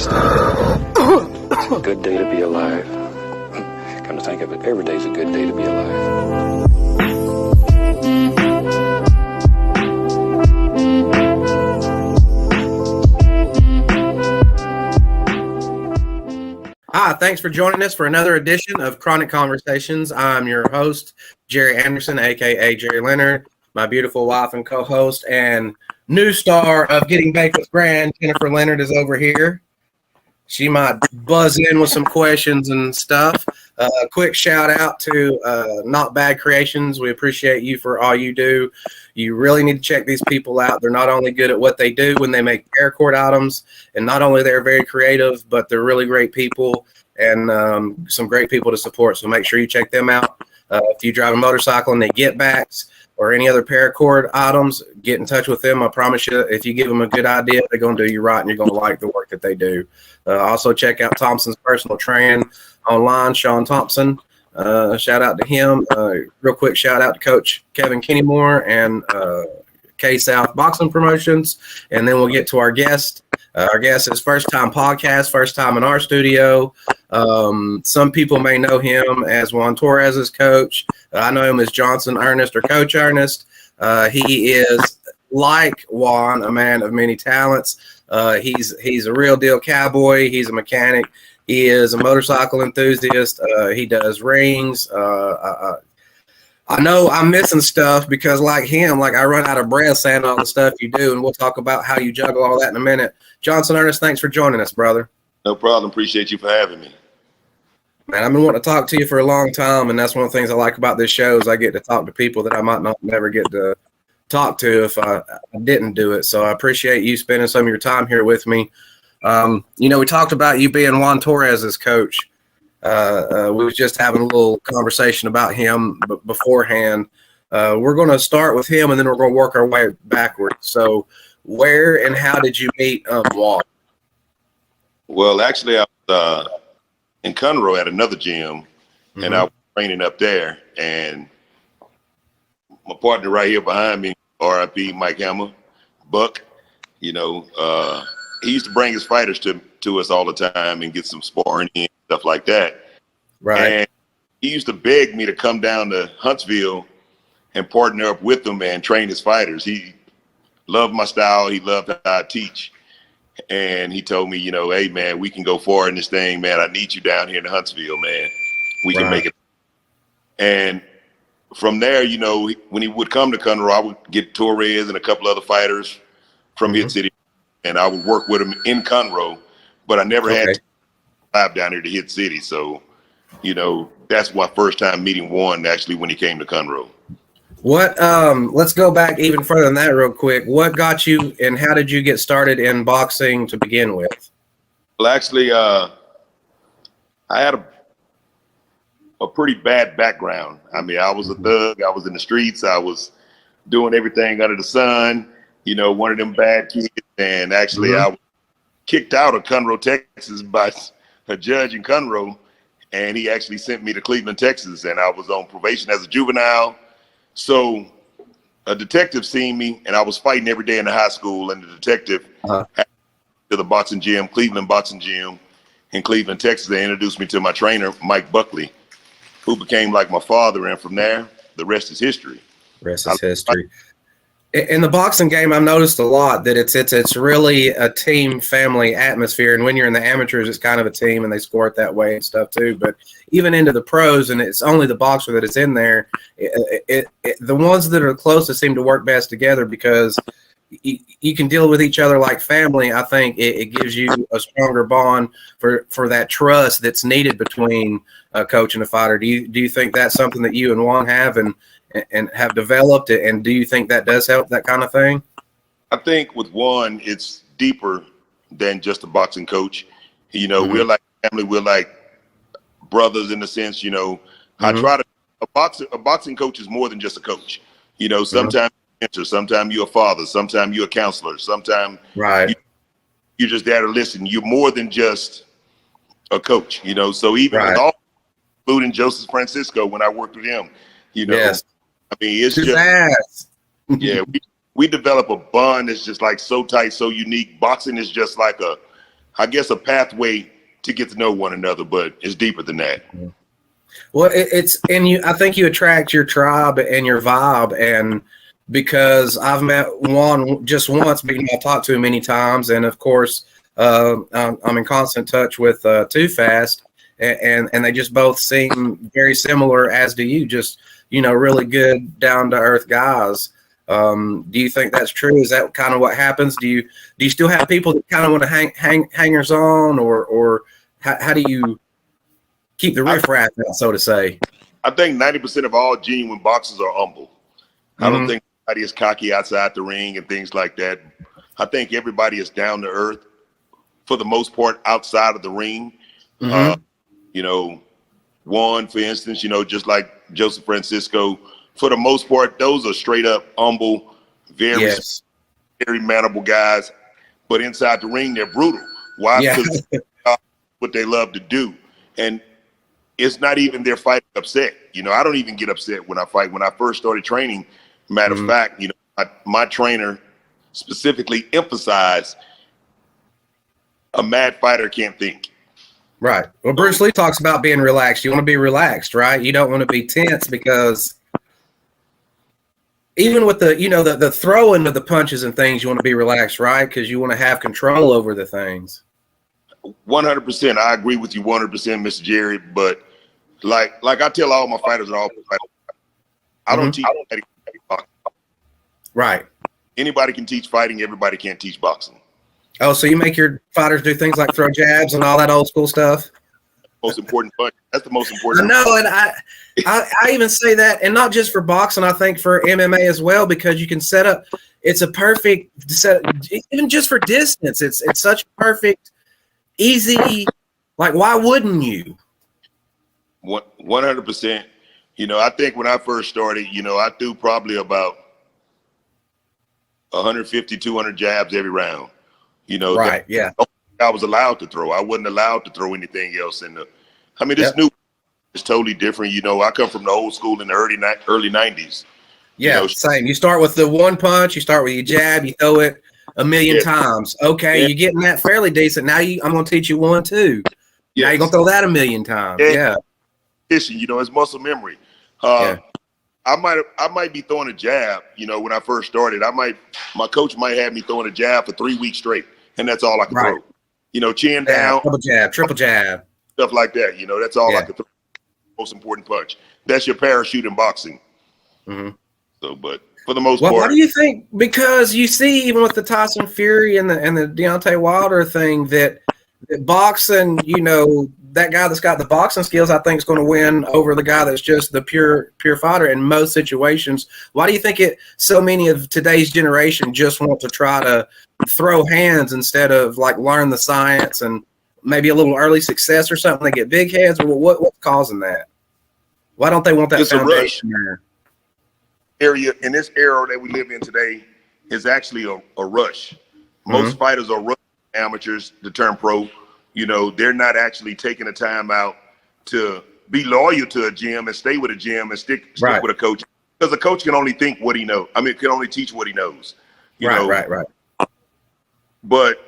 Frankenstein. Good day to be alive. Come to think of it, every day's a good day to be alive. Hi, thanks for joining us for another edition of Chronic Conversations. I'm your host, Jerry Anderson, a.k.a. Jerry Leonard. My beautiful wife and co-host and new star of Getting Baked with Grand, Jennifer Leonard, is over here. She might buzz in with some questions and stuff. Quick shout out to Not Bad Creations. We appreciate you for all you do. You really need to check these people out. They're not only good at what they do when they make paracord items, and not only they're very creative, but they're really great people and some great people to support. So make sure you check them out. If you drive a motorcycle and they get backs or any other paracord items, get in touch with them. I promise you, if you give them a good idea, they're going to do you right, and you're going to like the work that they do. Also, check out Thompson's Personal Training online, Sean Thompson. Shout out to him. Real quick shout out to Coach Kevin Kennymore and K-South Boxing Promotions. And then we'll get to our guest. Our guest is first-time podcast, first time in our studio. Some people may know him as Juan Torres' coach. I know him as Johnson Earnest or Coach Earnest. He is, like Juan, a man of many talents. He's a real deal cowboy. He's a mechanic. He is a motorcycle enthusiast. He does rings. I know I'm missing stuff because, like him, I run out of breath saying all the stuff you do, and we'll talk about how you juggle all that in a minute. Johnson Earnest, thanks for joining us, brother. No problem. Appreciate you for having me. Man, I've been wanting to talk to you for a long time, and that's one of the things I like about this show is I get to talk to people that I might not never get to talk to if I didn't do it. So I appreciate you spending some of your time here with me. We talked about you being Juan Torres' coach. We was just having a little conversation about him beforehand. We're going to start with him, and then we're going to work our way backwards. So where and how did you meet Juan? Well, actually, I was in Conroe at another gym, and I was training up there. And my partner right here behind me, RIP Mike Hammer, Buck, he used to bring his fighters to us all the time and get some sparring and stuff like that. Right. And he used to beg me to come down to Huntsville and partner up with him and train his fighters. He loved my style. He loved how I teach. And he told me, hey, man, we can go forward in this thing, man. I need you down here in Huntsville, man. We can make it. And from there, when he would come to Conroe, I would get Torres and a couple other fighters from HitCity, and I would work with him in Conroe, but I never had to drive down here to HitCity. So, that's my first time meeting Juan actually when he came to Conroe. What? Let's go back even further than that real quick. What got you and how did you get started in boxing to begin with? Well, actually, I had a pretty bad background. I mean, I was a thug. I was in the streets. I was doing everything under the sun, one of them bad kids. And actually, I was kicked out of Conroe, Texas by a judge in Conroe. And he actually sent me to Cleveland, Texas. And I was on probation as a juvenile. So a detective seen me, and I was fighting every day in the high school. And the detective had to the boxing gym, Cleveland Boxing Gym in Cleveland, Texas. They introduced me to my trainer, Mike Buckley, who became like my father. And from there, the rest is history. Rest is history. In the boxing game, I've noticed a lot that it's really a team family atmosphere. And when you're in the amateurs, it's kind of a team and they score it that way and stuff too. But even into the pros, and it's only the boxer that is in there, the ones that are closest seem to work best together because you can deal with each other like family. I think it gives you a stronger bond for that trust that's needed between a coach and a fighter. Do you think that's something that you and Juan have and have developed it, and do you think that does help, that kind of thing? I think with Juan, it's deeper than just a boxing coach. We're like family. We're like brothers in the sense, I try to, a boxing coach is more than just a coach. Sometimes you're a mentor, sometimes you're a father, sometimes you're a counselor, sometimes you're just there to listen. You're more than just a coach, so even with all, including Joseph Francisco, when I worked with him, yes. I mean, it's just, we develop a bond that's just like so tight, so unique. Boxing is just like I guess, a pathway to get to know one another, but it's deeper than that. Well, I think you attract your tribe and your vibe, and because I've met Juan just once, but I've talked to him many times, and of course, I'm in constant touch with Too Fast, and they just both seem very similar, as do you. Just really good, down to earth guys. Do you think that's true? Is that kind of what happens? Do you still have people that kind of want to hangers on, or how do you keep the riffraff out, so to say? I think 90% of all genuine boxers are humble. I don't think anybody is cocky outside the ring and things like that. I think everybody is down to earth for the most part outside of the ring. Juan, for instance, just like Joseph Francisco, for the most part, those are straight up humble, very manable guys. But inside the ring, they're brutal. Why? Because what they love to do. And it's not even their fighting upset. I don't even get upset when I fight. When I first started training, matter of fact, my trainer specifically emphasized a mad fighter can't think. Right. Well, Bruce Lee talks about being relaxed. You want to be relaxed, right? You don't want to be tense, because even with the throwing of the punches and things, you want to be relaxed, right? Because you want to have control over the things. 100%. I agree with you 100%, Mr. Jerry. But like I tell all my fighters and all fighters, I don't teach boxing. Right. Anybody can teach fighting. Everybody can't teach boxing. Oh, so you make your fighters do things like throw jabs and all that old school stuff? Most important punch. That's the most important. I know, and I even say that, and not just for boxing. I think for MMA as well, because you can set up. It's a perfect set, even just for distance. It's such a perfect, easy. Like, why wouldn't you? 100%. I think when I first started, I threw probably about 150, 200 jabs every round. Right? Yeah. I was allowed to throw. I wasn't allowed to throw anything else this new is totally different. I come from the old school in the early 90s. Yeah, same. You start with the one punch, you start with your jab, you throw it a million times. Okay, you're getting that fairly decent. Now I'm going to teach you 1, 2. Now you're going to throw that a million times. It's muscle memory. I might be throwing a jab, when I first started. My coach might have me throwing a jab for 3 weeks straight, and that's all I could throw. Chin down. Double jab, triple jab. Stuff like that, that's all I could throw. Most important punch. That's your parachute in boxing. So, but for the most part. What do you think? Because you see, even with the Tyson Fury and the Deontay Wilder thing, that boxing, that guy that's got the boxing skills, I think, is going to win over the guy that's just the pure fighter in most situations. Why do you think so many of today's generation just want to try to throw hands instead of learn the science and maybe a little early success or something? They get big heads. Or what's causing that? Why don't they want that foundation there? In this era that we live in today is actually a rush. Most fighters are rushing amateurs to turn pro. They're not actually taking the time out to be loyal to a gym and stay with a gym and stick with a coach, because a coach can only think what he knows. Can only teach what he knows. Right. But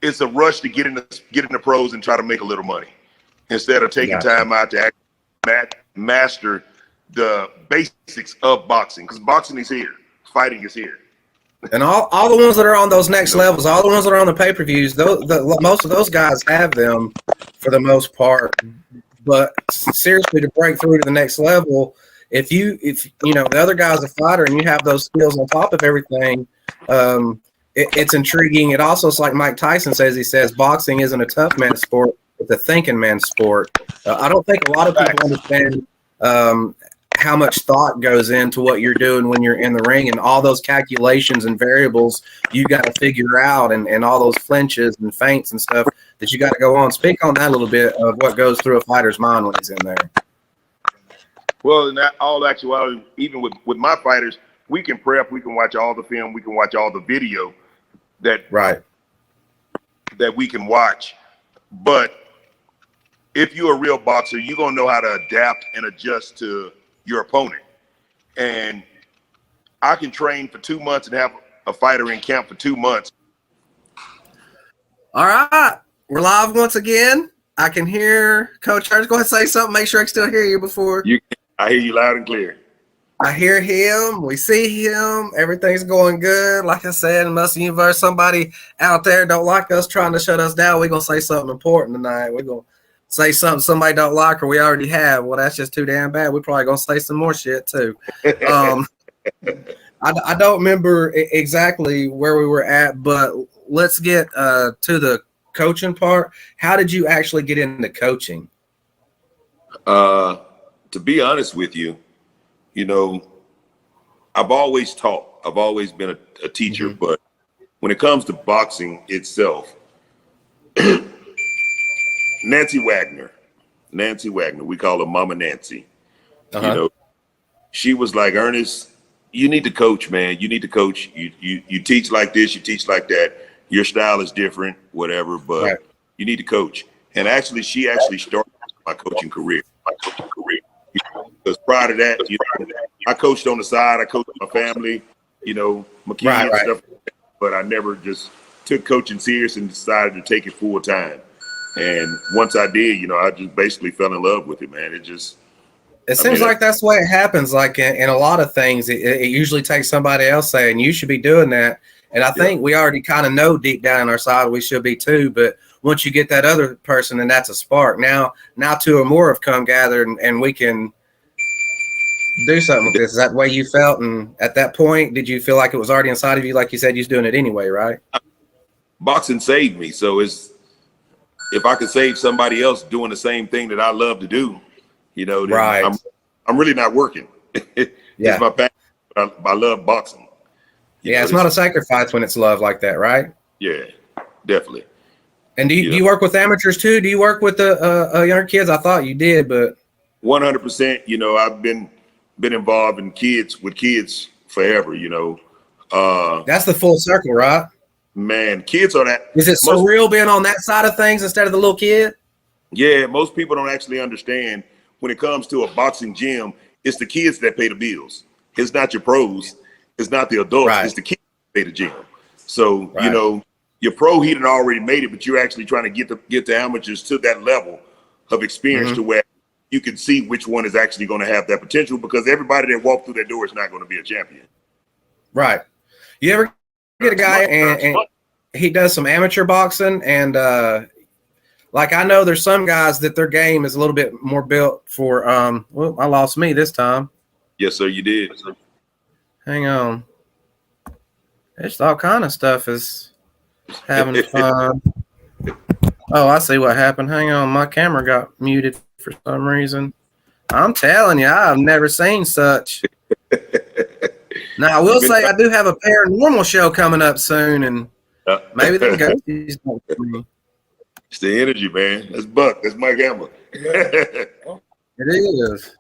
it's a rush to get in the pros and try to make a little money instead of taking time out to actually master the basics of boxing, because boxing is here, fighting is here. And all the ones that are on those next levels, all the ones that are on the pay-per-views, most of those guys have them for the most part. But seriously, to break through to the next level, if the other guy's a fighter and you have those skills on top of everything, it's intriguing. It also is like Mike Tyson says. He says boxing isn't a tough man's sport; it's a thinking man's sport. I don't think a lot of people understand how much thought goes into what you're doing when you're in the ring, and all those calculations and variables you got to figure out, and all those flinches and feints and stuff that you got to go on. Speak on that a little bit of what goes through a fighter's mind when he's in there. Well, in all actuality, even with my fighters, we can prep, we can watch all the film, we can watch all the video that we can watch. But if you're a real boxer, you're going to know how to adapt and adjust to your opponent. And I can train for 2 months and have a fighter in camp for 2 months All right. We're live once again. I can hear Coach Ernest. Go ahead and say something. Make sure I can still hear you before. I hear you loud and clear. I hear him. We see him. Everything's going good. Like I said, in Muscle Universe, somebody out there don't like us trying to shut us down. We're going to say something important tonight. We're going to say something somebody don't like or we already have. Well, that's just too damn bad. We're probably going to say some more shit too. I don't remember exactly where we were at, but let's get to the coaching part. How did you actually get into coaching? To be honest with you, you know, I've always taught. I've always been a teacher, but when it comes to boxing itself, Nancy Wagner, we call her Mama Nancy. You know, she was like, Ernest, you need to coach, man. You need to coach. You teach like this, you teach like that. Your style is different, whatever, but you need to coach. And actually, she started my coaching career. Because prior to that, you know, I coached on the side. I coached my family, you know, my kids and stuff. But I never just took coaching serious and decided to take it full time. And once I did, you know, I just basically fell in love with it, man. It seems like that's the way it happens. Like in a lot of things, it usually takes somebody else saying, you should be doing that. And I think we already kind of know deep down in our side we should be too. But once you get that other person, then that's a spark. Now two or more have come gathered and we can do something with this. Is that the way you felt? And at that point, did you feel like it was already inside of you? Like you said, you're doing it anyway, right? Boxing saved me. So if I could save somebody else doing the same thing that I love to do, you know, then I'm really not working. It's my passion. I love boxing. You know, it's not a sacrifice when it's love like that, right? Yeah, definitely. And do you work with amateurs too? Do you work with the younger kids? I thought you did, but 100%. You know, I've been involved in kids forever. You know, that's the full circle, right? Man, kids are that. Is it surreal being on that side of things instead of the little kid? Yeah, most people don't actually understand when it comes to a boxing gym, it's the kids that pay the bills. It's not your pros. It's not the adults. It's the kids that pay the gym. So, you know, your pro, he had already made it, but you're actually trying to get the amateurs to that level of experience to where you can see which one is actually going to have that potential, because everybody that walked through that door is not going to be a champion. Right. You ever get a guy and he does some amateur boxing and like I know there's some guys that their game is a little bit more built for well, I lost me this time. Yes, sir, you did. Hang on. It's all kind of stuff is having fun. Oh, I see what happened. Hang on, my camera got muted for some reason. I'm telling you, I've never seen such. Now, I will say I do have a paranormal show coming up soon, and maybe the ghosties won't for me. It's the energy, man. That's Buck. That's Mike Hammer. It is.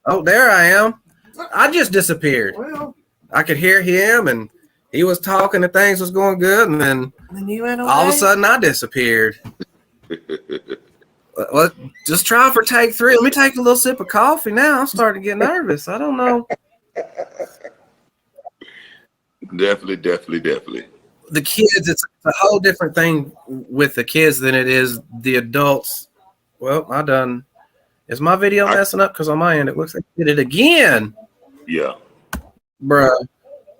Oh, there I am. I just disappeared. Well, I could hear him, and he was talking, and things was going good, and then you went away. All of a sudden, I disappeared. Well, just try for take 3. Let me take a little sip of coffee now. I'm starting to get nervous. I don't know. Definitely. The kids, it's a whole different thing with the kids than it is the adults. Well, is my video messing up? Because on my end, it looks like I did it again. Yeah. Bruh.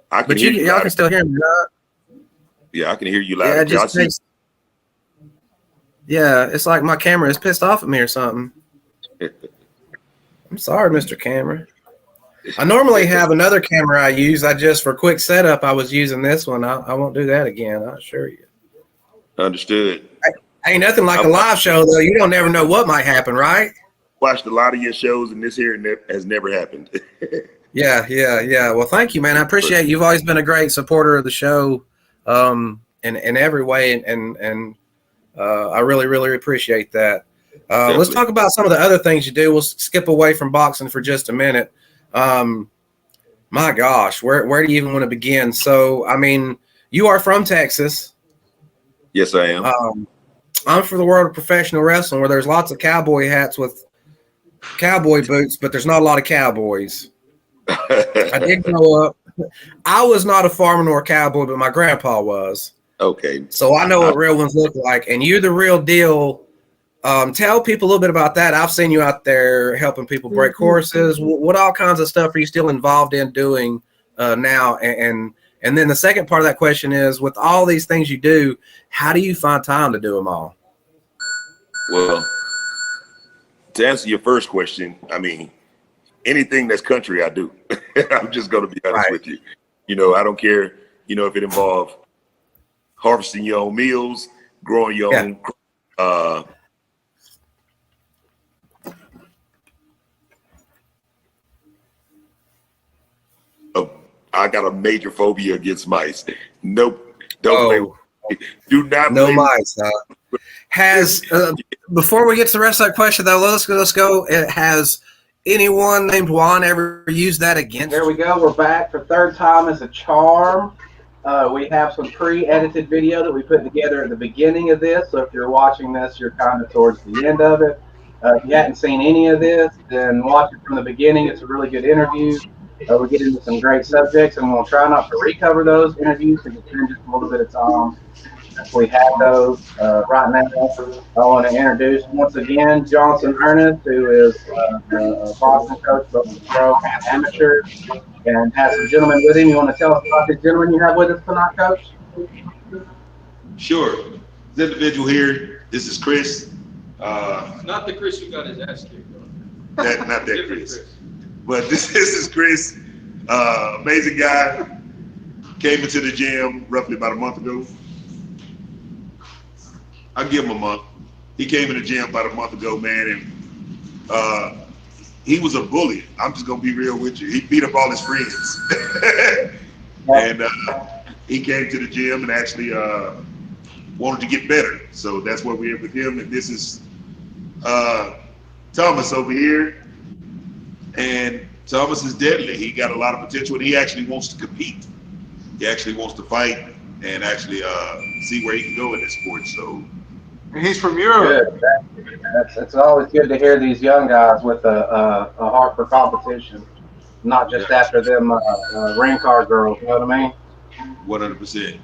But y'all can still hear me, right? Yeah, I can hear you loud. Yeah, it's like my camera is pissed off at me or something. I'm sorry, Mr. Camera. I normally have another camera I use. For quick setup, I was using this one. I won't do that again, I assure you. Understood. Ain't nothing like a live show, though. You don't never know what might happen, right? Watched a lot of your shows, and this here has never happened. Yeah. Well, thank you, man. I appreciate it. You've always been a great supporter of the show in every way, and I really, really appreciate that. Let's talk about some of the other things you do. We'll skip away from boxing for just a minute. My gosh, where do you even want to begin? So, I mean, you are from Texas. Yes, I am. I'm from the world of professional wrestling, where there's lots of cowboy hats with cowboy boots, but there's not a lot of cowboys. I did grow up. I was not a farmer nor a cowboy, but my grandpa was. Okay. So I know what real ones look like, and you're the real deal. Tell people a little bit about that. I've seen you out there helping people break courses. What all kinds of stuff are you still involved in doing now? And then the second part of that question is, with all these things you do, how do you find time to do them all? Well, to answer your first question, I mean, anything that's country, I do. I'm just going to be honest with you. You know, I don't care, you know, if it involves harvesting your own meals, growing your own. I got a major phobia against mice. Nope. Don't play with me. Do not no play mice. Has before we get to the rest of that question though, let's go. Has anyone named Juan ever used that against? There we go. We're back for third time as a charm. We have some pre-edited video that we put together at the beginning of this. So if you're watching this, you're kind of towards the end of it. If you hadn't seen any of this, then watch it from the beginning. It's a really good interview. We get into some great subjects, and we'll try not to recover those interviews because it's been just a little bit of time. We have those right now. I want to introduce once again Johnson Earnest, who is a boxing coach, both pro and amateur, and has some gentlemen with him. You want to tell us about the gentleman you have with us tonight, Coach? Sure. This individual here, this is Chris. Not the Chris who got his ass kicked. Not that Chris. But this is Chris, amazing guy. Came into the gym roughly about a month ago. I'll give him a month. He came in the gym about a month ago, man, and he was a bully. I'm just gonna be real with you. He beat up all his friends. And he came to the gym and actually wanted to get better. So that's what we're with him. And this is Thomas over here. And Thomas is deadly. He got a lot of potential, and he actually wants to compete. He actually wants to fight and actually see where he can go in this sport. So he's from Europe. Good. It's always good to hear these young guys with a heart for competition, not just after them ring car girls. You know what I mean? 100%.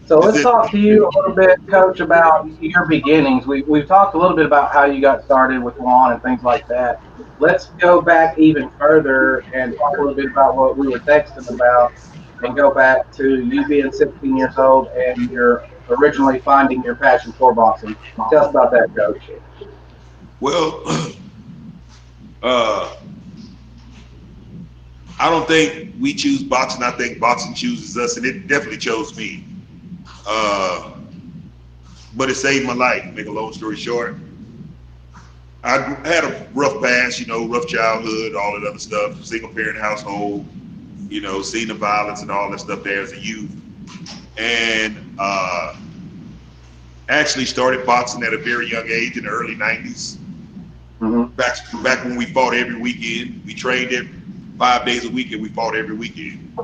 So let's talk to you a little bit, Coach, about your beginnings. We've talked a little bit about how you got started with Juan and things like that. Let's go back even further and talk a little bit about what we were texting about and go back to you being 16 years old and you're originally finding your passion for boxing. Tell us about that, Coach. Well, I don't think we choose boxing. I think boxing chooses us, and it definitely chose me. But it saved my life. Make a long story short, I had a rough past, you know, rough childhood, all that other stuff, single parent household, you know, seeing the violence and all that stuff there as a youth. And actually started boxing at a very young age in the early 90s. Mm-hmm. Back when we fought every weekend. We trained it 5 days a week and we fought every weekend,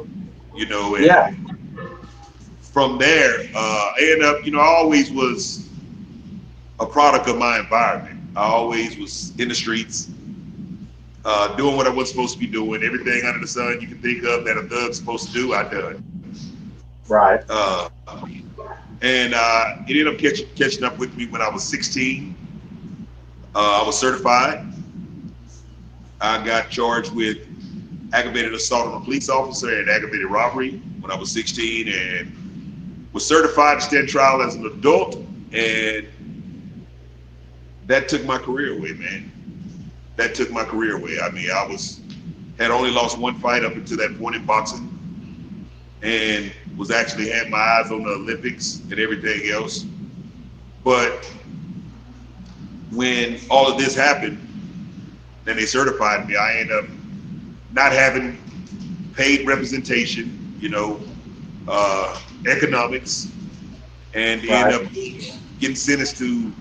you know. And from there, I ended up, you know, I always was a product of my environment. I always was in the streets, doing what I was supposed to be doing. Everything under the sun you can think of that a thug's supposed to do, I done. Right. And it ended up catching up with me when I was 16. I was certified. I got charged with aggravated assault on a police officer and aggravated robbery when I was 16, and was certified to stand trial as an adult, and that took my career away, man. That took my career away. I mean, had only lost one fight up until that point in boxing, and was actually had my eyes on the Olympics and everything else. But when all of this happened and they certified me, I ended up not having paid representation, you know, economics, and ended up getting sentenced to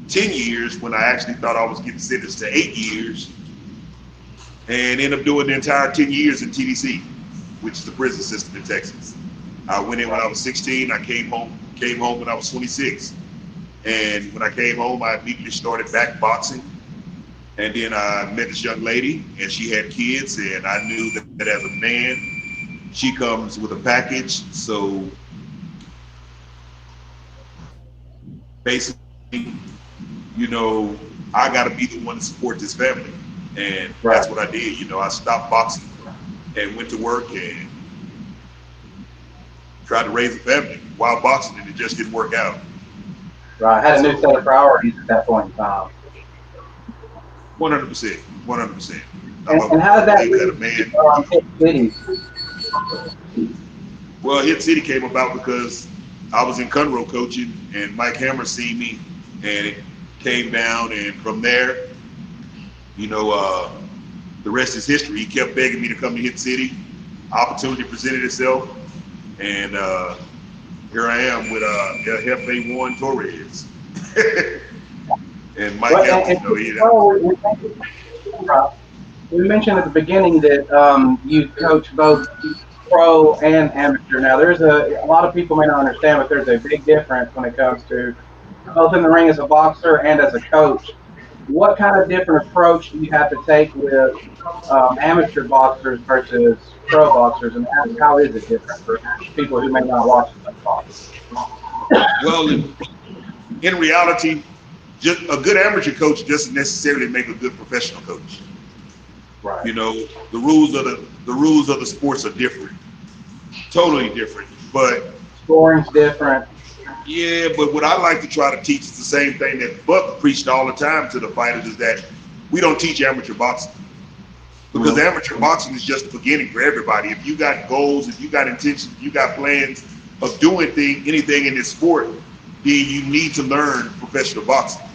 10 years when I actually thought I was getting sentenced to 8 years, and ended up doing the entire 10 years in TDC, which is the prison system in Texas. I went in when I was 16. I came home when I was 26. And when I came home, I immediately started back boxing. And then I met this young lady, and she had kids, and I knew that as a man, she comes with a package. So basically, you know, I got to be the one to support this family. And that's what I did. You know, I stopped boxing and went to work and tried to raise a family while boxing, and it just didn't work out. Right. Had a new set of priorities at that point in time. 100%. 100%. And how did that man. Hit City? Well, Hit City came about because I was in Conroe coaching, and Mike Hammer seen me, and it came down, and from there, you know, the rest is history. He kept begging me to come to Hit City. Opportunity presented itself, and here I am with Jefe Juan Torres. And Mike Hammer, you know, we mentioned at the beginning that you coach both pro and amateur. Now, there's a lot of people may not understand, but there's a big difference when it comes to both in the ring as a boxer and as a coach. What kind of different approach do you have to take with amateur boxers versus pro boxers, and how is it different for people who may not watch the box? Well, in reality, just a good amateur coach doesn't necessarily make a good professional coach. Right. You know, the rules of the sports are different, totally different. But scoring's different. Yeah, but what I like to try to teach is the same thing that Buck preached all the time to the fighters, is that we don't teach amateur boxing. Because amateur boxing is just the beginning for everybody. If you got goals, if you got intentions, if you got plans of doing anything in this sport, then you need to learn professional boxing.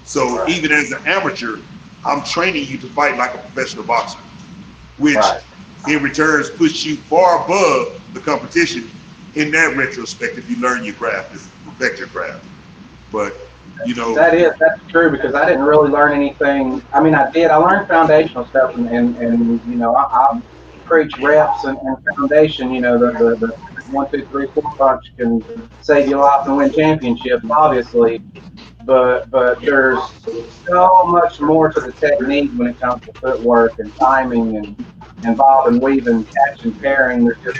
So even as an amateur, I'm training you to fight like a professional boxer, which in returns puts you far above the competition in that retrospect if you learn your craft and perfect your craft. But, you know. That's true, because I didn't really learn anything. I mean, I did. I learned foundational stuff, and you know, I preach reps and foundation. You know, the 1, 2, 3, 4 punch can save your life and win championships, obviously. But there's so much more to the technique when it comes to footwork and timing and bob and weave and catch and pairing. There's just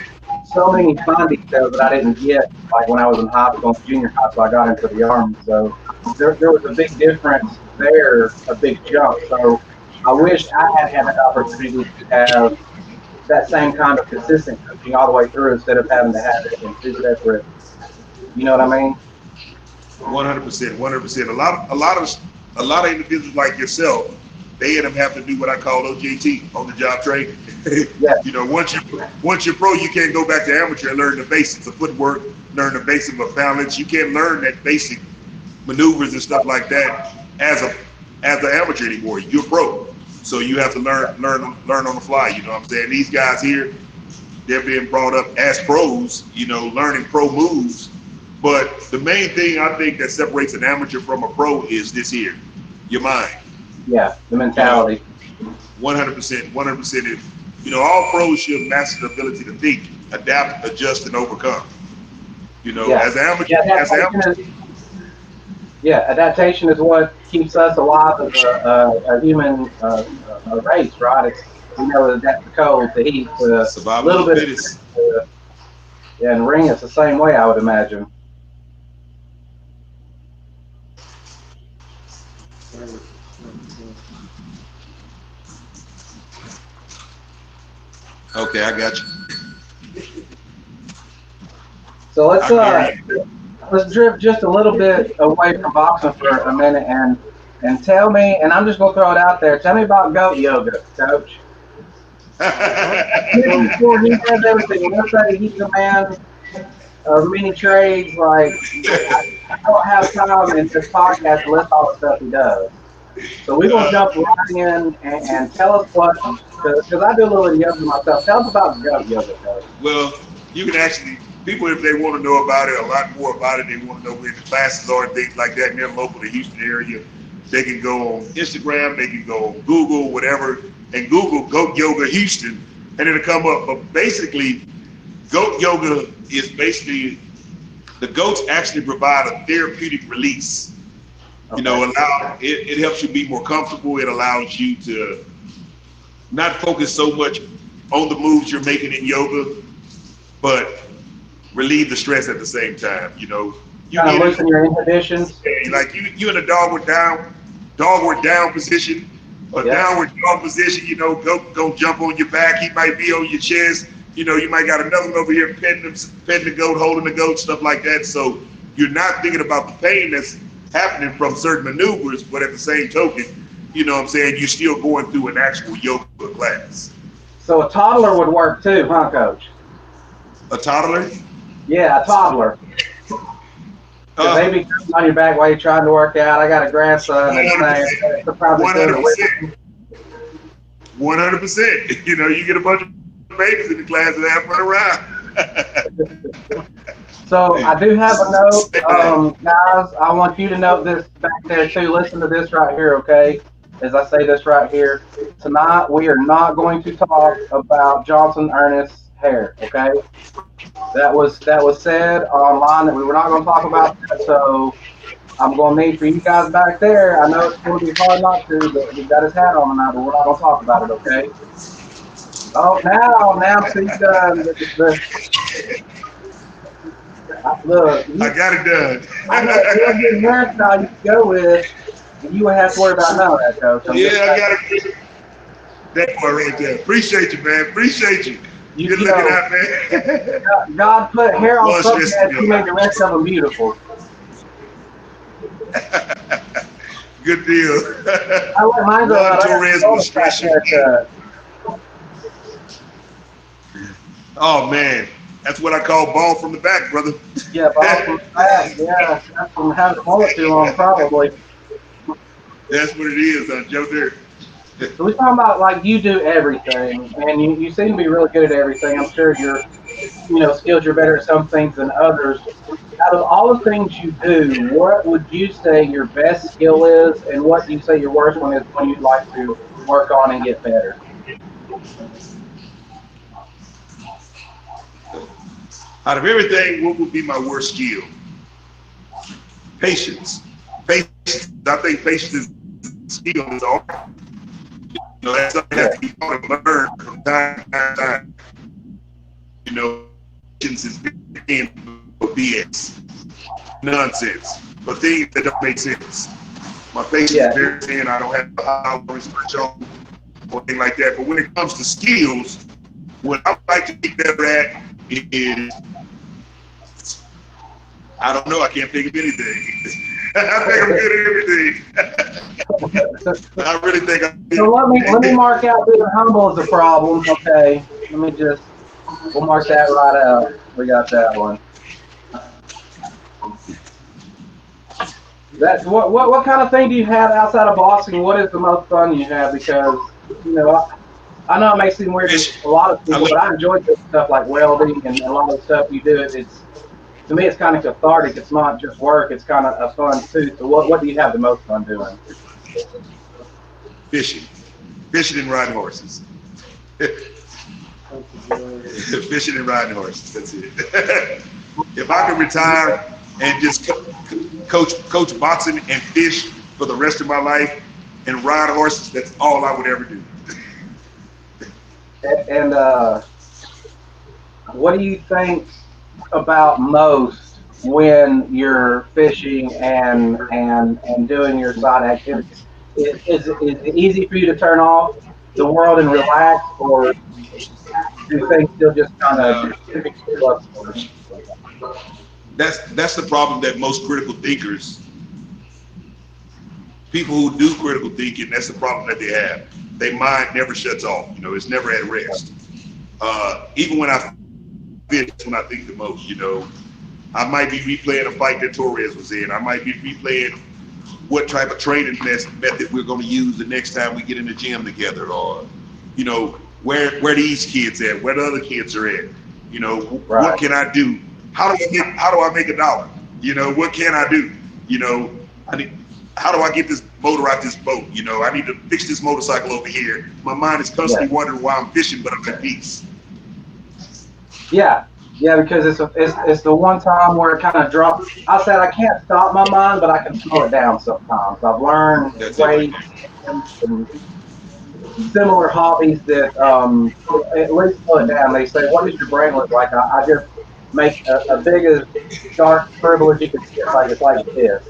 so many fine details that I didn't get, like when I was in high school and junior high school. I got into the Army, so there was a big difference there, a big jump. So I wish I had had an opportunity to have that same kind of consistent coaching all the way through, instead of having to have it in 2 separate. You know what I mean? 100%, 100%. A lot of individuals like yourself, they end up having to do what I call OJT, on the job training. You know, once you're pro, you can't go back to amateur and learn the basics of footwork, learn the basics of balance. You can't learn that basic maneuvers and stuff like that as an amateur anymore. You're pro, so you have to learn on the fly. You know what I'm saying? These guys here, they're being brought up as pros, you know, learning pro moves. But the main thing I think that separates an amateur from a pro is this here, your mind. Yeah, the mentality. 100%, 100%. You know, all pros should master the ability to think, adapt, adjust, and overcome. You know, as an amateur, adaptation is what keeps us alive as a human race, right? It's, you know, adapt to cold, to heat, to a little bit of and ring. It's the same way, I would imagine. Okay, I got you. So let's drift just a little bit away from boxing for a minute and tell me, and I'm just gonna throw it out there. Tell me about goat yoga, Coach. Before he does everything, let's say he's a man of many trades. Like, I don't have time in this podcast to list all the stuff he does. So we're going to jump right in and tell us what, because I do a little yoga myself. Tell us about goat yoga, Coach. Well, you can actually, people, if they want to know about it, a lot more about it, they want to know where the classes are and things like that, and they're local to Houston area, they can go on Instagram, they can go on Google, whatever, and Google Goat Yoga Houston, and it'll come up. But basically, goat yoga is basically, the goats actually provide a therapeutic release. You know, it helps you be more comfortable. It allows you to not focus so much on the moves you're making in yoga, but relieve the stress at the same time. You know, You kind of get loosen your inhibitions. like you in a dogward down position, or downward dog position. You know, go jump on your back. He might be on your chest. You know, you might got another one over here petting the goat, holding the goat, stuff like that. So you're not thinking about the pain that's happening from certain maneuvers, but at the same token, you know what I'm saying, you're still going through an actual yoga class. So a toddler would work too, huh, Coach? A toddler? Yeah, a toddler. The baby comes on your back while you're trying to work out. I got a grandson that's 100%. 100%. You know, you get a bunch of babies in the class and have fun around. So I do have a note, guys. I want you to note this back there too. Listen to this right here, okay? As I say this right here, tonight we are not going to talk about Johnson Earnest's hair, okay? That was said online that we were not going to talk about that. So I'm going to need for you guys back there. I know it's going to be hard not to, but he's got his hat on tonight, but we're not going to talk about it, okay? Oh, now, see, look. I got it done. I know you're getting hairstyle you can go with, and you wouldn't have to worry about none of that, Coach. I got it. That part right there. Appreciate you, man. Appreciate you. Good looking out, man. God put hair on something that you made the rest of them beautiful. Good deal. I let mine go out. Juan Torres was stretching. Oh, man. That's what I call ball from the back, brother. Yeah, ball from the back. Yeah, that's from having the mullet too long, probably. That's what it is, Joe Dirt. So we're talking about, like, you do everything, and you seem to be really good at everything. I'm sure you're, skilled. You're better at some things than others. Out of all the things you do, what would you say your best skill is, and what do you say your worst one is when you'd like to work on and get better? Out of everything, what would be my worst skill? Patience. Patience. I think patience is a skill. It's art. That's something that you want to learn from time to time. Patience is being BS. Nonsense. But things that don't make sense. My patience is very thin. I don't have tolerance much on or anything like that. But when it comes to skills, what I like to get better at is, I don't know, I can't think of anything. I think I'm good at everything. I really think I'm good. So let me mark out being humble as a problem. Okay. We'll mark that right out. We got that one. That's what kind of thing do you have outside of boxing? What is the most fun you have? Because, I know it may seem weird to a lot of people, but I enjoy this stuff like welding and a lot of the stuff you do. To me, it's kind of cathartic. It's not just work. It's kind of a fun too. So what do you have the most fun doing? Fishing and riding horses. Fishing and riding horses. That's it. If I could retire and just coach boxing and fish for the rest of my life and ride horses, that's all I would ever do. And what do you think about most when you're fishing and doing your side activities? Is it easy for you to turn off the world and relax, or do things still just kind of? That's the problem that most critical thinkers, people who do critical thinking, that's the problem that they have. Their mind never shuts off. It's never at rest. Even when I fish, when I think the most, I might be replaying a fight that Torres was in. I might be replaying what type of training method we're going to use the next time we get in the gym together, or, where these kids at, where the other kids are at. What can I do? How do I make $1? What can I do? How do I get this motor out this boat? I need to fix this motorcycle over here. My mind is constantly wondering why I'm fishing, but I'm at peace. Yeah, because it's the one time where it kind of drops. I said I can't stop my mind, but I can slow it down sometimes. I've learned ways and similar hobbies that at least slow it down. They say, what does your brain look like? I just make a big as dark scribble as you can see. It's like this.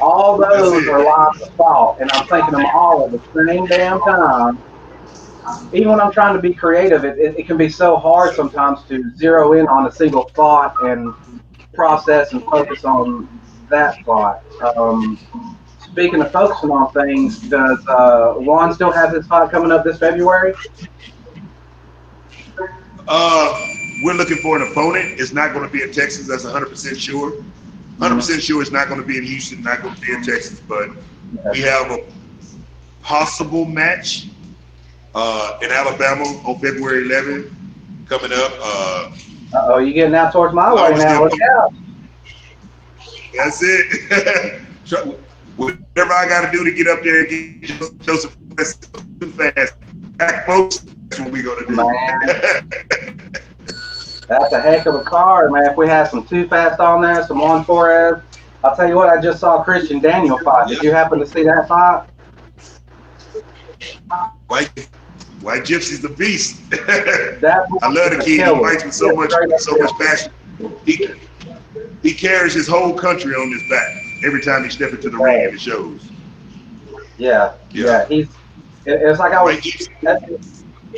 All those are lines of thought, and I'm thinking them all at the same damn time. Even when I'm trying to be creative, it can be so hard sometimes to zero in on a single thought and process and focus on that thought. Speaking of focusing on things, does Juan still have his fight coming up this February? We're looking for an opponent. It's not going to be in Texas. That's 100% sure. 100% sure it's not going to be in Houston, not going to be in Texas, but we have a possible match in Alabama on February 11th coming up. Uh-oh, you're getting out towards my way now. Look out. That's it. Whatever I got to do to get up there and get Joseph too fast. Back folks, that's what we're going to do. Man. That's a heck of a card, man. If we had some Too Fast on there, some Juan Torres. I'll tell you what, I just saw Christian Daniel fight. Did you happen to see that fight? White Gypsy's the beast. I love the kid. He fights with so much passion. He carries his whole country on his back every time he steps into the ring and it shows. Yeah. It's like I was.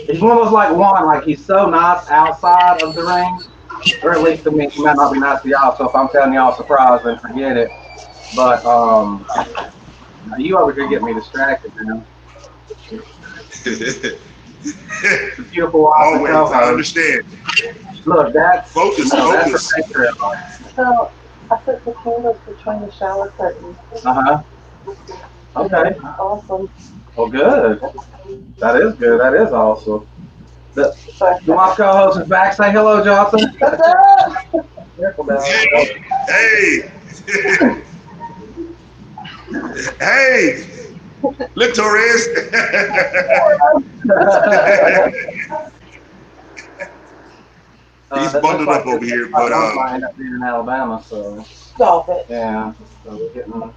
He's one of those like Juan, like he's so nice outside of the ring, or at least to me. He might not be nice to y'all. So if I'm telling y'all a surprise, then forget it. But you over here get me distracted, man. Beautiful. Always, I understand. Look, that's focus. That's a picture. So I put the candles between the shower curtains. Okay. Awesome. Well, good. That is good. That is awesome. My co-host is back. Say hello, Johnson. What's up? Careful now. Hey. Hey. Look, Torres. He's bundled up over here, but I end up being in Alabama, so Stop it. yeah. So we're getting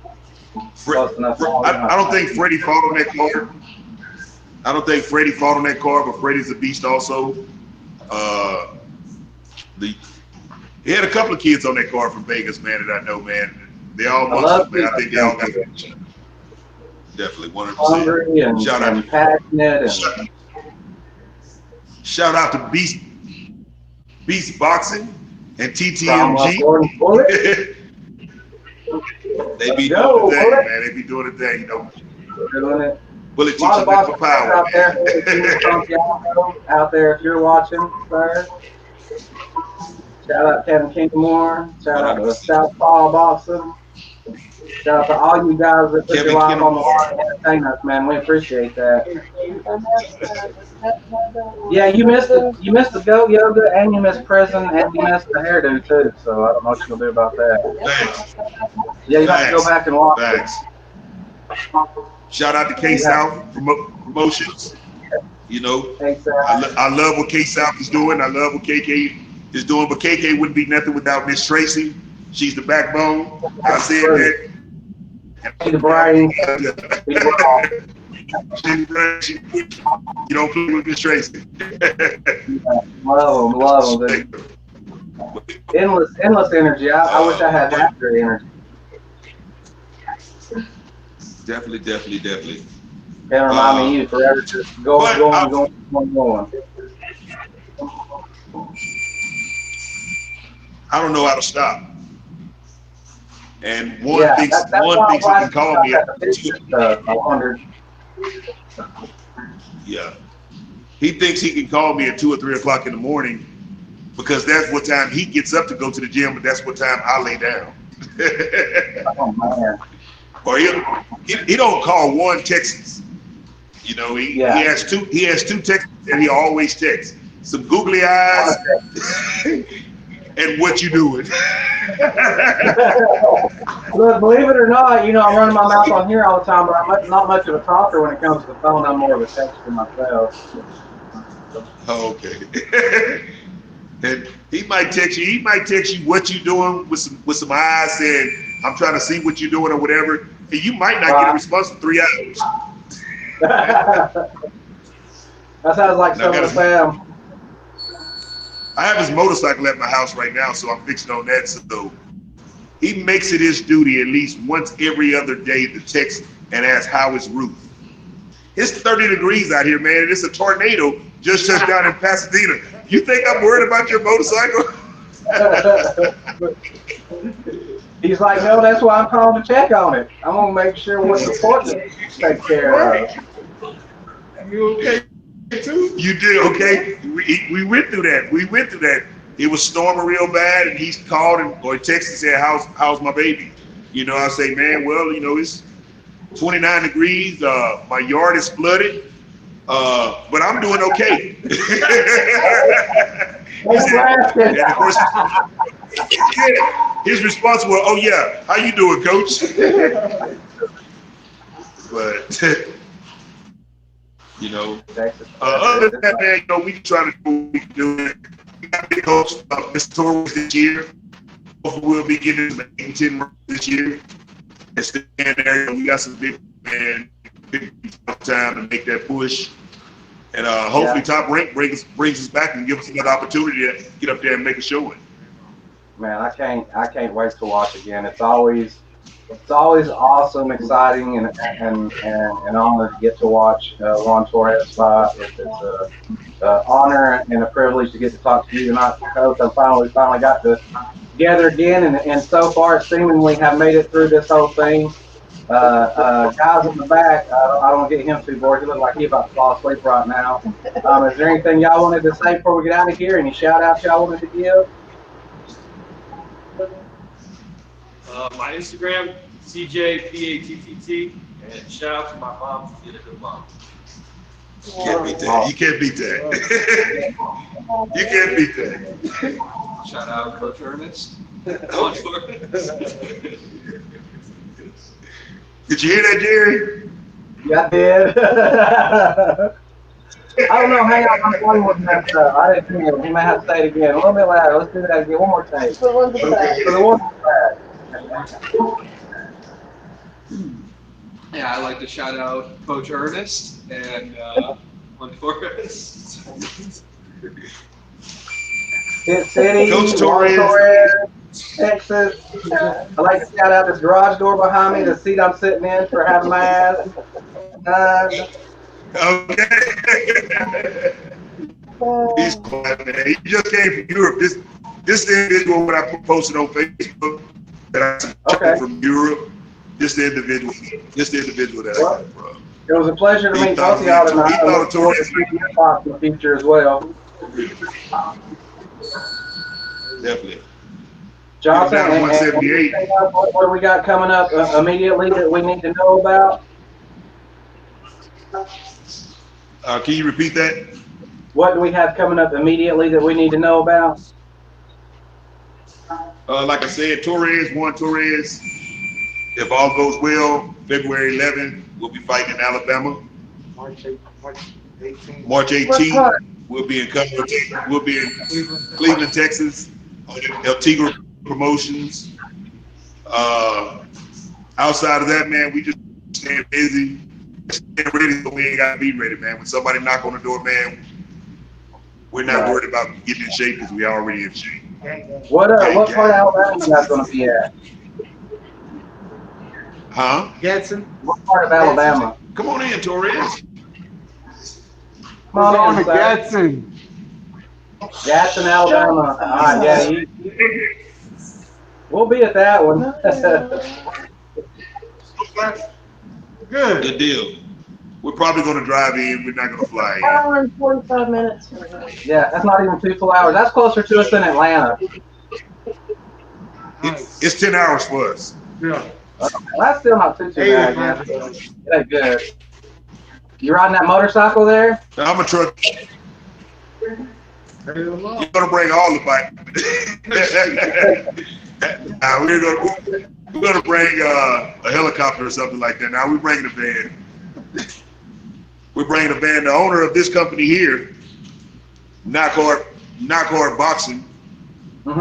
close enough. I don't think Freddie fought on that card. I don't think Freddie fought on that card, but Freddie's a beast also. He had a couple of kids on that card from Vegas, man, that I know, man. They all monsters, man. I think they all got definitely 100%. Hungry and, shout and out, passionate. shout out to Beast Boxing and TTMG. They be doing the thing, man. They be doing the thing, you know. Doing it. Bullet teachers live for power, out there, man. out there, if you're watching, sir. Shout out Kevin Kinkmore. Shout out to Southpaw Boxing. Shout out to all you guys that put your life on the line and entertain us, man. We appreciate that. Yeah, you missed it. You missed the goat yoga, and you missed prison, and you missed the hairdo too. So I don't know what you're gonna do about that. Thanks. Yeah, you have to go back and watch. Thanks. Shout out to K South Promotions. You know, I love what K South is doing. I love what KK is doing, but KK wouldn't be nothing without Miss Tracy. She's the backbone. I said that. The brain. You don't play with Miss Tracy. Love them. Endless energy. I wish I had that great energy. Definitely. Can't remind me of you forever just going. I don't know how to stop. And one thinks he can call me at 100. Yeah. He thinks he can call me at 2 or 3 o'clock in the morning because that's what time he gets up to go to the gym, but that's what time I lay down. Oh, man. Or he don't call one Texas. You know, he has two texts and he always texts. Some googly eyes and what you doing. Look, believe it or not, you know, I'm running my mouth on here all the time, but I'm not much of a talker when it comes to the phone. I'm more of a texter myself. Oh, okay. And he might text you what you doing with some eyes saying, I'm trying to see what you're doing or whatever. And you might not get a response for 3 hours. That sounds like some of the fam. I have his motorcycle at my house right now, so I'm fixing on that. So he makes it his duty at least once every other day to text and ask how his roof. It's 30 degrees out here, man, and it's a tornado just shut down in Pasadena. You think I'm worried about your motorcycle? He's like, no, that's why I'm calling to check on it. I'm gonna make sure what's important take care of. You okay too? You did okay. We went through that. It was storming real bad, and he called or texted and said, "How's my baby?" You know, I say, man, well, you know, it's 29 degrees. My yard is flooded, but I'm doing okay. And of course, his response was, "Oh yeah, how you doing, Coach?" But you know, other than that, man, you know, we try to do what we can do. We got big hopes of this tour this year. Hopefully, we'll be getting some 8 and 10 runs this year. And staying there, we got some big time to make that push. And hopefully, Top Rank brings us back and give us another opportunity to get up there and make a showing. Man, I can't wait to watch again. It's always awesome, exciting, and an honor to get to watch Juan Torres fight. It's an honor and a privilege to get to talk to you tonight, Coach. I finally got to together again, and so far seemingly have made it through this whole thing. Guys in the back, I don't get him too bored. He looks like he's about to fall asleep right now. Is there anything y'all wanted to say before we get out of here? Any shout outs y'all wanted to give? My Instagram, CJPATTT, and shout out to my mom for being a good mom. You can't beat that. You can't beat that. You can't beat that. Shout out Coach Earnest. Juan Torres. Did you hear that, Jerry? Yeah, I did. I don't know. Hang on, I'm one more time. I didn't hear him. He might have to say it again. A little bit louder. Let's do that again. One more time. For the one more Yeah, I'd like to shout out Coach Earnest and Juan Torres. HitCity, Coach Torres, Torres, Texas. I'd like to shout out this garage door behind me, the seat I'm sitting in for having my ass. Okay. He's quiet, man. He just came from Europe. This individual, when I posted on Facebook, that I took from Europe. This the individual that I got from. It was a pleasure to meet both of y'all tonight. I look forward to seeing your thoughts in the future as well. Definitely. Johnson, Down to 178. what do we got coming up immediately that we need to know about? Can you repeat that? What do we have coming up immediately that we need to know about? Like I said, Juan Torres, if all goes well, February 11th, we'll be fighting in Alabama. March 18th, we'll be in Cleveland, Texas, on El Tigre Promotions. Outside of that, man, we just staying busy, staying ready, but we ain't got to be ready, man. When somebody knock on the door, man, we're not worried about getting in shape because we already in shape. What part of Alabama you guys going to be at? Huh? Gadsden. What part of Alabama? Come on in, Torres. Come on in, Gadsden. Gadsden, Alabama. All right, yeah, we'll be at that one. Good deal. We're probably going to drive in. We're not going to fly in. Hour and 45 minutes. Yeah, that's not even 2 full hours. That's closer to us than Atlanta. It's 10 hours for us. Yeah. Well, that's still not too bad, man. It ain't good. You riding that motorcycle there? I'm a truck. You're going to bring all the bike. We're going to bring a helicopter or something like that. Now we're bringing a van. We're bringing a van. The owner of this company here, Knock Hard Boxing,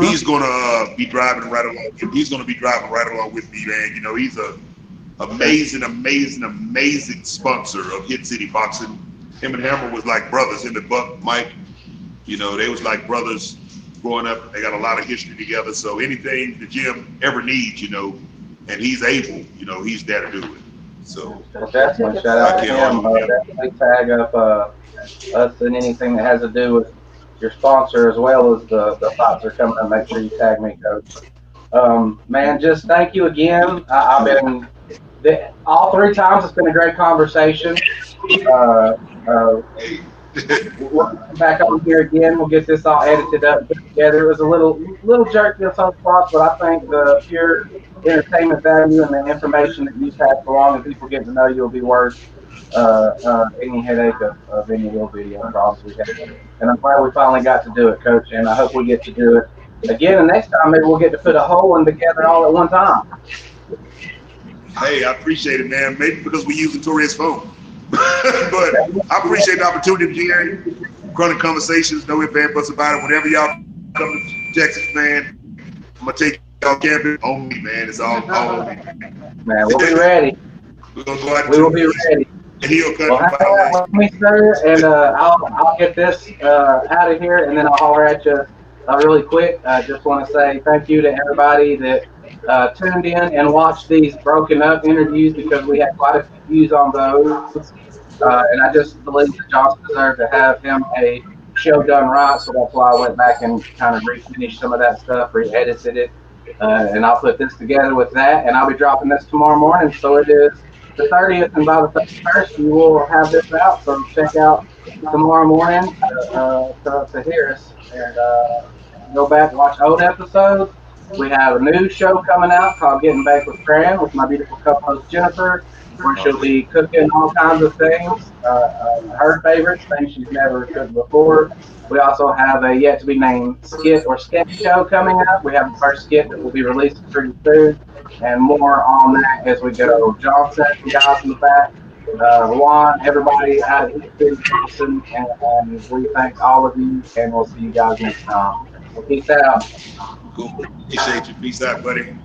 he's going to be driving right along. He's going to be driving right along with me, man. You know, he's a amazing sponsor of HitCity Boxing. Him and Hammer was like brothers. Him and Buck, Mike, you know, they was like brothers growing up. They got a lot of history together. So anything the gym ever needs, and he's able, he's there to do it. So Well, definitely shout out to him. Definitely tag up us in anything that has to do with your sponsor as well as the fights are coming up. Make sure you tag me, Coach. Man, just thank you again. I've been all 3 times. It's been a great conversation. We'll come back on here again. We'll get this all edited up together. It was a little jerky in some spots, but I think the pure entertainment value and the information that you pass along and people getting to know you will be worth any headache of any little video problems we have. And I'm glad we finally got to do it, Coach, and I hope we get to do it again. And next time maybe we'll get to put a whole one together all at one time. Hey, I appreciate it, man. Maybe because we're using Torres' phone. But I appreciate the opportunity, Jerry. Chronic Conversations, no ifs, ands, buts about it. Whenever y'all come to Texas, man, I'm going to take y'all camping on me, man. It's all on me. Man, we'll be ready. We're going to go out we will be ready. And he'll cut well, hang on with me, sir, and I'll get this out of here, and then I'll holler at you really quick. I just want to say thank you to everybody that tuned in and watched these broken up interviews, because we had quite a few views on those. And I just believe that Johnson deserved to have him a show done right, so that's why I went back and kind of refinished some of that stuff, re-edited it, and I'll put this together with that, and I'll be dropping this tomorrow morning. So it is the 30th, and by the 31st, you will have this out. So check out tomorrow morning to hear us, and go back and watch old episodes. We have a new show coming out called Getting Baked with Fran with my beautiful co-host Jennifer, where she'll be cooking all kinds of things, her favorites, things she's never cooked before. We also have a yet to be named skit or sketch show coming up. We have the first skit that will be released pretty soon, and more on that as we go. Johnson, guys in the back, Juan, everybody out of HitCity Johnson, and we thank all of you, and we'll see you guys next time. So peace out. Cool. Appreciate you. Peace out, buddy.